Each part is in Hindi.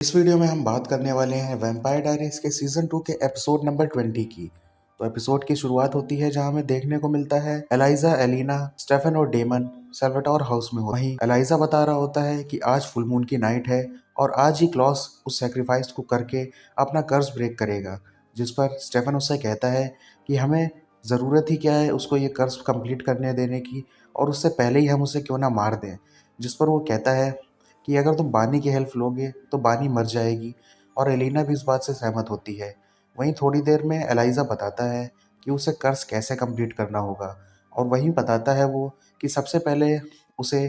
इस वीडियो में हम बात करने वाले हैं वैम्पायर डायरीज के सीजन 2 के एपिसोड नंबर 20 की। तो एपिसोड की शुरुआत होती है जहां हमें देखने को मिलता है एलाइजा, एलिना, स्टेफन और डेमन सैल्वाटोर हाउस में वहीं एलाइजा बता रहा होता है कि आज फुल मून की नाइट है और आज ही क्लॉस उस सेक्रीफाइस को करके अपना कर्ज ब्रेक करेगा। जिस पर स्टेफन उससे कहता है कि हमें ज़रूरत ही क्या है उसको ये कर्ज कंप्लीट करने देने की, और उससे पहले ही हम उसे क्यों ना मार दें। जिस पर वो कहता है कि अगर तुम बानी की हेल्प लोगे तो बानी मर जाएगी, और एलिना भी इस बात से सहमत होती है। वहीं थोड़ी देर में एलाइजा बताता है कि उसे कर्ज कैसे कंप्लीट करना होगा, और वहीं बताता है वो कि सबसे पहले उसे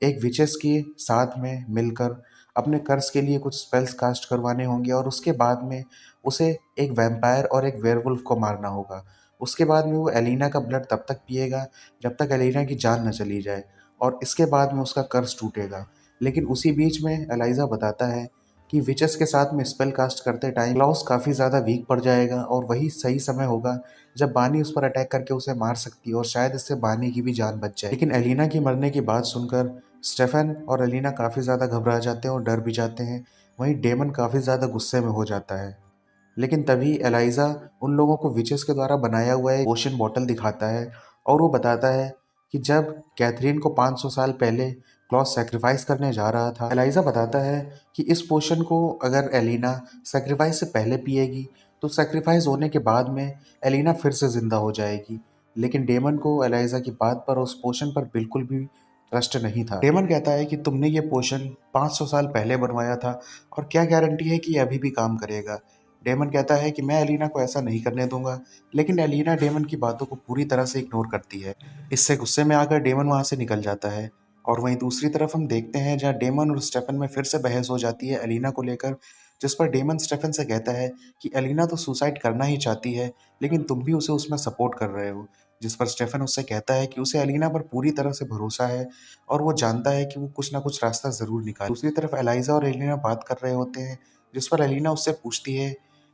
एक विचेस के साथ में मिलकर अपने कर्ज के लिए कुछ स्पेल्स कास्ट करवाने होंगे, और उसके बाद में उसे एक वैम्पायर और एक वेयरवुल्फ को मारना होगा। उसके बाद में वो एलिना का ब्लड तब तक पिएगा जब तक एलिना की जान न चली जाए, और इसके बाद में उसका कर्ज टूटेगा। लेकिन उसी बीच में एलाइजा बताता है कि विचेस के साथ में स्पेल कास्ट करते टाइम क्लॉस काफ़ी ज़्यादा वीक पड़ जाएगा, और वही सही समय होगा जब बानी उस पर अटैक करके उसे मार सकती है, और शायद इससे बानी की भी जान बच जाए। लेकिन एलिना की मरने की बात सुनकर स्टेफन और एलिना काफ़ी ज़्यादा घबरा जाते हैं और डर भी जाते हैं। वहीं डेमन काफ़ी ज़्यादा गुस्से में हो जाता है। लेकिन तभी एलाइजा उन लोगों को विचेस के द्वारा बनाया हुआ एक पोशन बॉटल दिखाता है, और वो बताता है कि जब कैथरीन को 500 साल पहले क्लॉस सेक्रीफाइस करने जा रहा था, एलाइजा बताता है कि इस पोशन को अगर एलिना सेक्रीफाइस से पहले पिएगी तो सेक्रीफाइस होने के बाद में एलिना फिर से जिंदा हो जाएगी। लेकिन डेमन को एलाइजा की बात पर, उस पोशन पर बिल्कुल भी ट्रस्ट नहीं था। डेमन कहता है कि तुमने ये पोशन 500 साल पहले बनवाया था, और क्या गारंटी है कि ये अभी भी काम करेगा। डेमन कहता है कि मैं एलिना को ऐसा नहीं करने दूंगा, लेकिन एलिना डेमन की बातों को पूरी तरह से इग्नोर करती है। इससे गुस्से में आकर डेमन वहां से निकल जाता है। और वहीं दूसरी तरफ हम देखते हैं जहां डेमन और स्टेफन में फिर से बहस हो जाती है एलिना को लेकर, जिस पर डेमन स्टेफन से कहता है कि एलिना तो सुसाइड करना ही चाहती है, लेकिन तुम भी उसे उसमें सपोर्ट कर रहे हो। जिस पर स्टेफन उससे कहता है कि उसे एलिना पर पूरी तरह से भरोसा है, और वो जानता है कि वो कुछ ना कुछ रास्ता जरूर निकाले। दूसरी तरफ एलाइजा और एलिना बात कर रहे होते हैं, जिस पर एलिना उससे पूछती है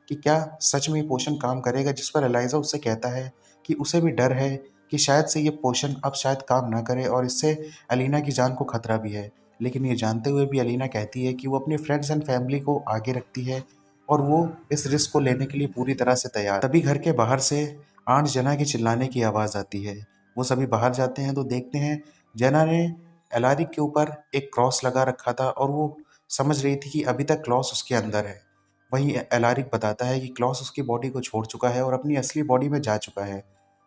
कि क्या सच में ये पोशन काम करेगा। जिस पर एलाइजा उससे कहता है कि उसे भी डर है कि शायद से ये पोशन अब शायद काम ना करे, और इससे एलिना की जान को खतरा भी है। लेकिन ये जानते हुए भी एलिना कहती है कि वो अपने फ्रेंड्स एंड फैमिली को आगे रखती है, और वो इस रिस्क को लेने के लिए पूरी तरह से तैयार। तभी घर के बाहर से आंट जना की चिल्लाने की आवाज़ आती है। वो सभी बाहर जाते हैं तो देखते हैं जना ने एलारिक के ऊपर एक क्रॉस लगा रखा था, और वो समझ रही थी कि अभी तक क्लॉस उसके अंदर है। वहीं एलारिक बताता है कि क्लॉस उसकी बॉडी को छोड़ चुका है और अपनी असली बॉडी में जा चुका है।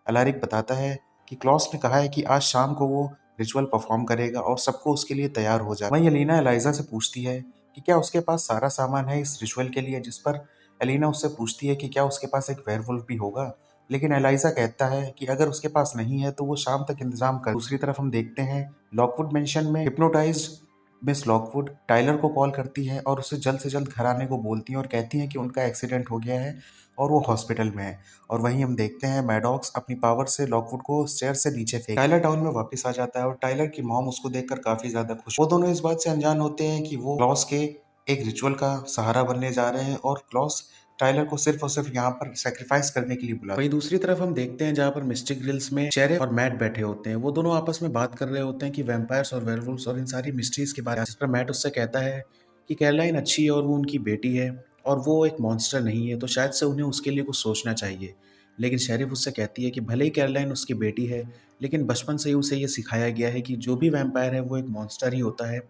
एलारिक बताता है कि क्लॉस ने कहा है कि आज शाम को वो रिचुअल परफॉर्म करेगा और सबको उसके लिए तैयार हो जाए। वहीं एलिना एलाइजा से पूछती है कि क्या उसके पास सारा सामान है इस रिचुअल के लिए। जिस पर एलिना उससे पूछती है कि क्या उसके पास एक वेयरवुल्फ भी होगा। लेकिन एलाइजा कहता है कि अगर उसके पास नहीं है तो वो शाम तक इंतजाम कर। दूसरी तरफ हम देखते हैं लॉकवुड मेंशन में हिप्नोटाइज्ड मिस लॉकवुड टाइलर को कॉल करती है और उसे जल्द से जल्द घर आने को बोलती हैं, और कहती हैं कि उनका एक्सीडेंट हो गया है और वो हॉस्पिटल में है। और वहीं हम देखते हैं मैडॉक्स अपनी पावर से लॉकवुड को स्टेयर से नीचे फेंक टाइलर टाउन में वापस आ जाता है, और टाइलर की मॉम उसको देखकर काफी ज्यादा खुश। वो दोनों इस बात से अनजान होते हैं कि वो क्लॉस के एक रिचुअल का सहारा बनने जा रहे हैं, और क्लॉस टाइलर को सिर्फ और सिर्फ यहाँ पर सेक्रीफाइस करने के लिए बुला। वहीं दूसरी तरफ हम देखते हैं जहाँ पर मिस्टिक ग्रिल्स में शेरिफ और मैट बैठे होते हैं। वो दोनों आपस में बात कर रहे होते हैं कि वैम्पायर्स और वेयरवुल्व्स और इन सारी मिस्ट्रीज के बारे में। जिस पर मैट उससे कहता है कि कैरोलाइन अच्छी है और वो उनकी बेटी है, और वो एक मॉन्स्टर नहीं है, तो शायद से उन्हें उसके लिए कुछ सोचना चाहिए। लेकिन शेरिफ उससे कहती है कि भले ही कैरोलाइन उसकी बेटी है, लेकिन बचपन से ही उसे ये सिखाया गया है कि जो भी वैम्पायर है वो एक मॉन्स्टर ही होता है,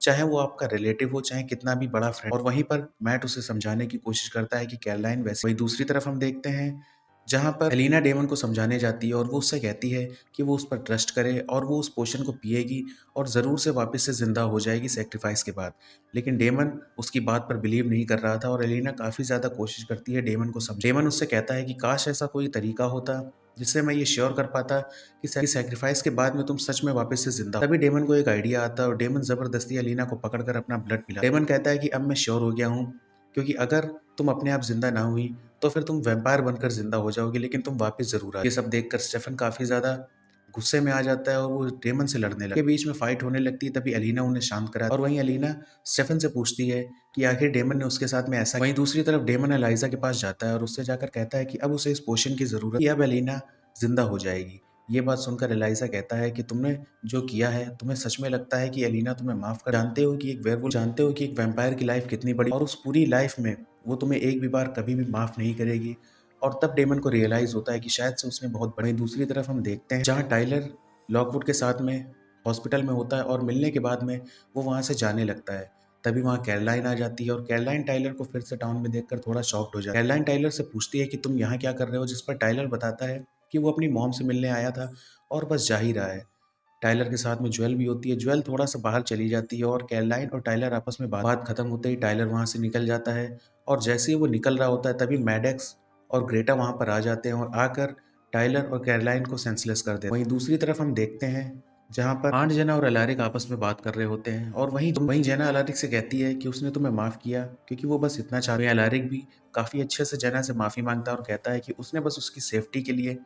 चाहे वो आपका रिलेटिव हो, चाहे कितना भी बड़ा फ्रेंड। और वहीं पर मैट उसे समझाने की कोशिश करता है कि कैरोलाइन वैसे। वहीं दूसरी तरफ हम देखते हैं जहां पर एलिना डेमन को समझाने जाती है, और वो उससे कहती है कि वो उस पर ट्रस्ट करे और वो उस पोशन को पिएगी और ज़रूर से वापस से जिंदा हो जाएगी सेक्रीफाइस के बाद। लेकिन डेमन उसकी बात पर बिलीव नहीं कर रहा था, और एलिना काफ़ी ज़्यादा कोशिश करती है डेमन को समझ। डेमन उससे कहता है कि काश ऐसा कोई तरीका होता जिससे मैं ये श्योर कर पाता कि सेक्रीफाइस के बाद में तुम सच में वापस से जिंदा हो। तभी डेमन को एक आइडिया आता है, और डेमन जबरदस्ती एलिना को पकड़कर अपना ब्लड पिला। डेमन कहता है कि अब मैं श्योर हो गया हूँ, क्योंकि अगर तुम अपने आप जिंदा ना हुई तो फिर तुम वैम्पायर बनकर जिंदा हो जाओगी, लेकिन तुम वापस जरूर आ। ये सब देखकर स्टेफन काफी ज्यादा गुस्से में आ जाता है, और वो डेमन से लड़ने लगता है। के बीच में फाइट होने लगती है, तभी एलिना उन्हें शांत करा, और वहीं एलिना स्टेफन से पूछती है कि आखिर डेमन ने उसके साथ में ऐसा। वहीं दूसरी तरफ डेमन एलाइजा के पास जाता है और उससे जाकर कहता है कि अब उसे इस पोशन की जरूरत है, अब एलिना जिंदा हो जाएगी। ये बात सुनकर एलाइजा कहता है कि तुमने जो किया है, तुम्हें सच में लगता है कि एलिना तुम्हें माफ कर जानते हो कि एक वैम्पायर की लाइफ कितनी बड़ी, और उस पूरी लाइफ में वो तुम्हें एक भी बार कभी भी माफ नहीं करेगी। और तब डेमन को रियलाइज होता है कि शायद से उसने बहुत बड़ी। दूसरी तरफ हम देखते हैं जहाँ टाइलर लॉकवुड के साथ में हॉस्पिटल में होता है और मिलने के बाद में वो वहाँ से जाने लगता है। तभी वहाँ कैरोलाइन आ जाती है और कैरोलाइन टाइलर को फिर से टाउन में देखकर थोड़ा शॉक्ड हो जाती है। कैरोलाइन टाइलर से पूछती है कि तुम यहाँ क्या कर रहे हो, जिस पर टाइलर बताता है कि वो अपनी मॉम से मिलने आया था और बस जा ही रहा है। टाइलर के साथ में ज्वेल भी होती है। ज्वेल थोड़ा सा बाहर चली जाती है और कैरोलाइन और टाइलर आपस में बात खत्म होते ही टाइलर वहाँ से निकल जाता है। और जैसे ही वो निकल रहा होता है तभी मैडेक्स और ग्रेटा वहाँ पर आ जाते हैं और आकर टाइलर और कैरोलाइन को सेंसलेस कर देते हैं। वहीं दूसरी तरफ हम देखते हैं जहाँ पर आंट जेना और अलारिक आपस में बात कर रहे होते हैं और वहीं जेना अलारिक से कहती है कि उसने तुम्हें माफ किया क्योंकि वो बस इतना चाह रही है। अलारिक भी काफी अच्छे से जेना से माफी मांगता है और कहता है कि उसने बस उसकी सेफ्टी के लिए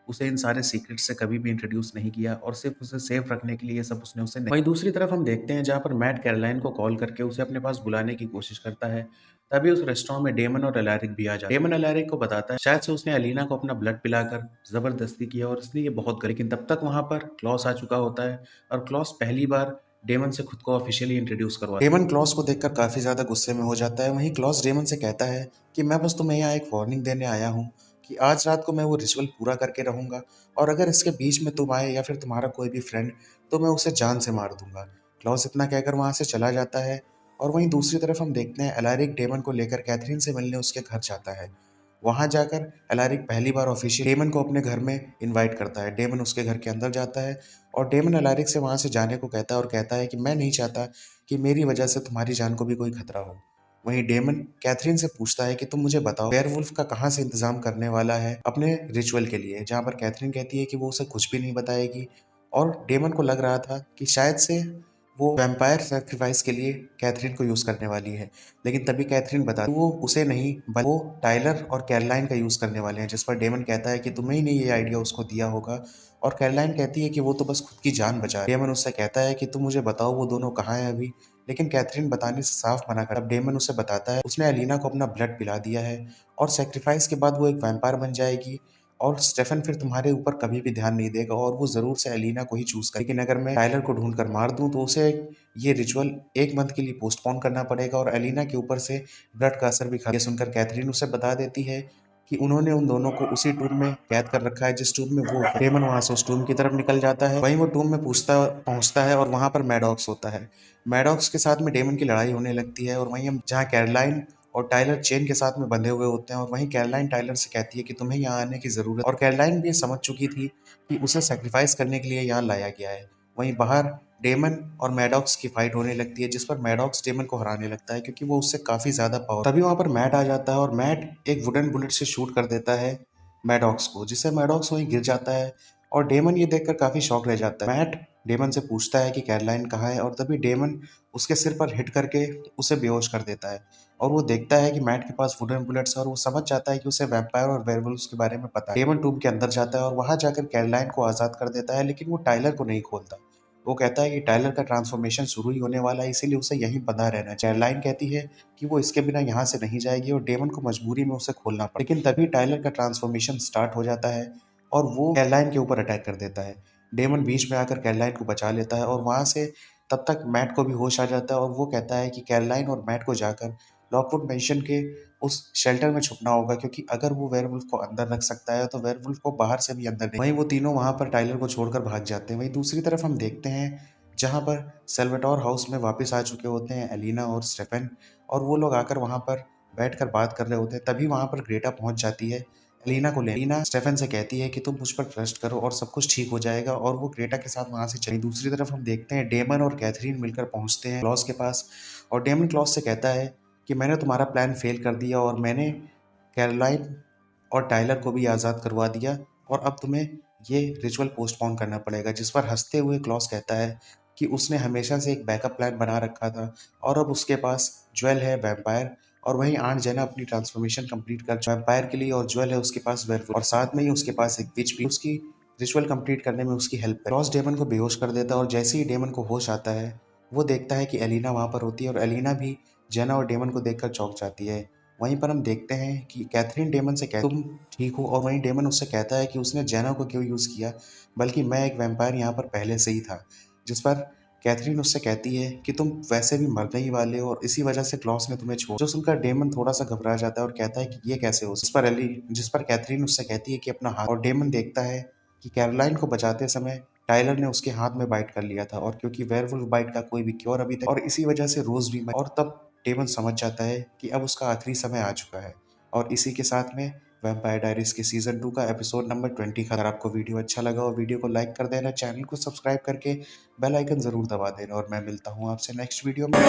उसे इन सारे सीक्रेट से कभी भी इंट्रोड्यूस नहीं किया और सिर्फ उसे सेफ रखने के लिए ये सब उसने उसे नहीं। वहीं दूसरी तरफ हम देखते हैं जहाँ पर मैट कैरोलाइन को कॉल करके उसे अपने पास बुलाने की कोशिश करता है। तभी उस रेस्टोरेंट में डेमन और अलारिक भी आ जाते हैं। डेमन अलारिक को बताता है शायद से उसने अलीना को अपना ब्लड पिलाकर जबरदस्ती किया और इसलिए ये बहुत गलत। लेकिन तब तक वहां पर क्लॉस आ चुका होता है और क्लॉस पहली बार डेमन से खुद को ऑफिशियली इंट्रोड्यूस करवाता है। डेमन क्लॉस को देखकर काफी ज्यादा गुस्से में हो जाता है। वहीं क्लॉस डेमन से कहता है कि मैं बस तुम्हें यहाँ एक वार्निंग देने आया हूँ कि आज रात को मैं वो रिचुअल पूरा करके रहूंगा और अगर इसके बीच में तुम आए या फिर तुम्हारा कोई भी फ्रेंड तो मैं उसे जान से मार दूंगा। क्लॉस इतना कहकर वहां से चला जाता है। और वहीं दूसरी तरफ हम देखते हैं एलारिक डेमन को लेकर कैथरीन से मिलने उसके घर जाता है। वहां जाकर एलारिक पहली बार ऑफिशियल डेमन को अपने घर में इनवाइट करता है। डेमन उसके घर के अंदर जाता है और डेमन एलारिक से वहां से जाने को कहता है और कहता है कि मैं नहीं चाहता कि मेरी वजह से तुम्हारी जान को भी कोई खतरा हो। वहीं डेमन कैथरीन से पूछता है कि तुम मुझे बताओ वेयरवुल्फ का कहाँ से इंतजाम करने वाला है अपने रिचुअल के लिए, जहाँ पर कैथरीन कहती है कि वो उसे कुछ भी नहीं बताएगी। और डेमन को लग रहा था कि शायद से वो वैम्पायर सैक्रिफाइस के लिए कैथरीन को यूज करने वाली है, लेकिन तभी कैथरीन बता वो उसे नहीं बल्कि वो टाइलर और कैरोलाइन का यूज करने वाले हैं। जिस पर डेमन कहता है कि तुम्हें ही नहीं ये आइडिया उसको दिया होगा। और कैरोलाइन कहती है कि वो तो बस खुद की जान बचा है। डेमन उससे कहता है कि तुम मुझे बताओ वो दोनों कहाँ हैं अभी, लेकिन कैथरीन बताने से साफ मना कर। अब डेमन उसे बताता है उसने अलीना को अपना ब्लड पिला दिया है और सेक्रीफाइस के बाद वो एक वैम्पायर बन जाएगी और स्टेफन फिर तुम्हारे ऊपर कभी भी ध्यान नहीं देगा और वो जरूर से अलीना को ही चूज कर। लेकिन अगर मैं टाइलर को ढूंढ कर मार दूं तो उसे ये रिचुअल एक मंथ के लिए पोस्टपोन करना पड़ेगा और अलीना के ऊपर से ब्लड का असर भी खत्म। ये सुनकर कैथरीन उसे बता देती है कि उन्होंने उन दोनों को उसी टूम में कैद कर रखा है जिस टूम में वो। डेमन वहां से उस टूम की तरफ निकल जाता है। वहीं वो टूम में पहुंचता है और वहां पर मैडॉक्स होता है। मैडॉक्स के साथ में डेमन की लड़ाई होने लगती है और वहीं हम जहाँ कैरोलाइन और टाइलर चेन के साथ में बंधे हुए होते हैं और वहीं कैरोलाइन टाइलर से कहती है कि तुम्हें यहाँ आने की जरूरत, और कैरोलाइन भी ये समझ चुकी थी कि उसे सेक्रीफाइस करने के लिए यहाँ लाया गया है। वहीं बाहर डेमन और मैडॉक्स की फाइट होने लगती है जिस पर मैडॉक्स डेमन को हराने लगता है क्योंकि वो उससे काफी ज्यादा पावर। तभी वहां पर मैट आ जाता है और मैट एक वुडन बुलेट से शूट कर देता है मैडॉक्स को, जिससे मैडॉक्स वहीं गिर जाता है और डेमन ये देखकर काफी शॉक रह जाता है। मैट डेमन से पूछता है कि कैरोलाइन कहाँ है और तभी डेमन उसके सिर पर हिट करके उसे बेहोश कर देता है। और वो देखता है कि मैट के पास वुडन बुलेट्स है और वो समझ जाता है कि उसे वैम्पायर और वेयरवुल्व्स के बारे में पता है। डेमन टूम के अंदर जाता है और वहां जाकर कैरोलाइन को आजाद कर देता है, लेकिन वो टाइलर को नहीं खोलता। वो कहता है कि टाइलर का ट्रांसफॉर्मेशन शुरू ही होने वाला है, इसीलिए उसे यहीं बंधा रहना चाहिए। कैरोलाइन कहती है कि वो इसके बिना यहाँ से नहीं जाएगी और डेमन को मजबूरी में उसे खोलना पड़ा। लेकिन तभी टाइलर का ट्रांसफॉर्मेशन स्टार्ट हो जाता है और वो कैरोलाइन के ऊपर अटैक कर देता है। डेमन बीच में आकर कैरोलाइन को बचा लेता है और वहां से तब तक मैट को भी होश आ जाता है और वो कहता है कि कैरोलाइन और मैट को जाकर लॉकवुड मेंशन के उस शेल्टर में छुपना होगा क्योंकि अगर वो वेयरवुल्फ को अंदर रख सकता है तो वेयरवुल्फ को बाहर से भी अंदर नहीं। वहीं वो तीनों वहां पर टाइलर को छोड़कर भाग जाते हैं। वहीं दूसरी तरफ हम देखते हैं जहां पर सेल्वेटोर हाउस में वापस आ चुके होते हैं एलिना और स्टेफन, और वो लोग आकर वहां पर बैठकर बात कर रहे होते हैं। तभी वहां पर ग्रेटा पहुंच जाती है एलिना को ले। एलिना स्टेफन से कहती है कि तुम मुझ पर ट्रस्ट करो और सब कुछ ठीक हो जाएगा, और वो ग्रेटा के साथ वहां से चली। दूसरी तरफ हम देखते हैं डेमन और कैथरीन मिलकर पहुंचते हैं क्लॉस के पास और डेमन क्लॉस से कहता है कि मैंने तुम्हारा प्लान फेल कर दिया और मैंने कैरोलाइन और टाइलर को भी आज़ाद करवा दिया और अब तुम्हें ये रिचुअल पोस्टपोन करना पड़ेगा। जिस पर हंसते हुए क्लॉस कहता है कि उसने हमेशा से एक बैकअप प्लान बना रखा था और अब उसके पास ज्वेल है वैम्पायर, और वहीं आंट जेना अपनी ट्रांसफॉर्मेशन कंप्लीट कर वैम्पायर के लिए, और ज्वेल है उसके पास वेयरवुल्फ, और साथ में ही उसके पास एक विच भी उसकी रिचुअल कंप्लीट करने में उसकी हेल्प कर। क्लॉस डेमन को बेहोश कर देता है और जैसे ही डेमन को होश आता है वो देखता है कि एलिना वहां पर होती है और एलिना भी जेना और डेमन को देखकर चौंक जाती है। वहीं पर हम देखते हैं कि कैथरीन डेमन से कहती तुम ठीक हो, और वहीं डेमन उससे कहता है कि उसने जेना को क्यों यूज़ किया, बल्कि मैं एक वैम्पायर यहाँ पर पहले से ही था। जिस पर कैथरीन उससे कहती है कि तुम वैसे भी मरने ही वाले हो और इसी वजह से क्लॉस ने तुम्हें छोड़, जो सुनकर डेमन थोड़ा सा घबरा जाता है और कहता है कि ये कैसे हो, जिस पर कैथरीन उससे कहती है कि अपना हाथ, और डेमन देखता है कि कैरोलाइन को बचाते समय टाइलर ने उसके हाथ में बाइट कर लिया था, और क्योंकि वेयरवुल्फ बाइट का कोई भी क्योर अभी तक, और इसी वजह से रोज भी और तब डेमन समझ जाता है कि अब उसका आखिरी समय आ चुका है। और इसी के साथ में वैम्पायर डायरीज के सीजन 2 का एपिसोड नंबर 20 अगर आपको वीडियो अच्छा लगा हो वीडियो को लाइक कर देना, चैनल को सब्सक्राइब करके बेल आइकन जरूर दबा देना, और मैं मिलता हूँ आपसे नेक्स्ट वीडियो में।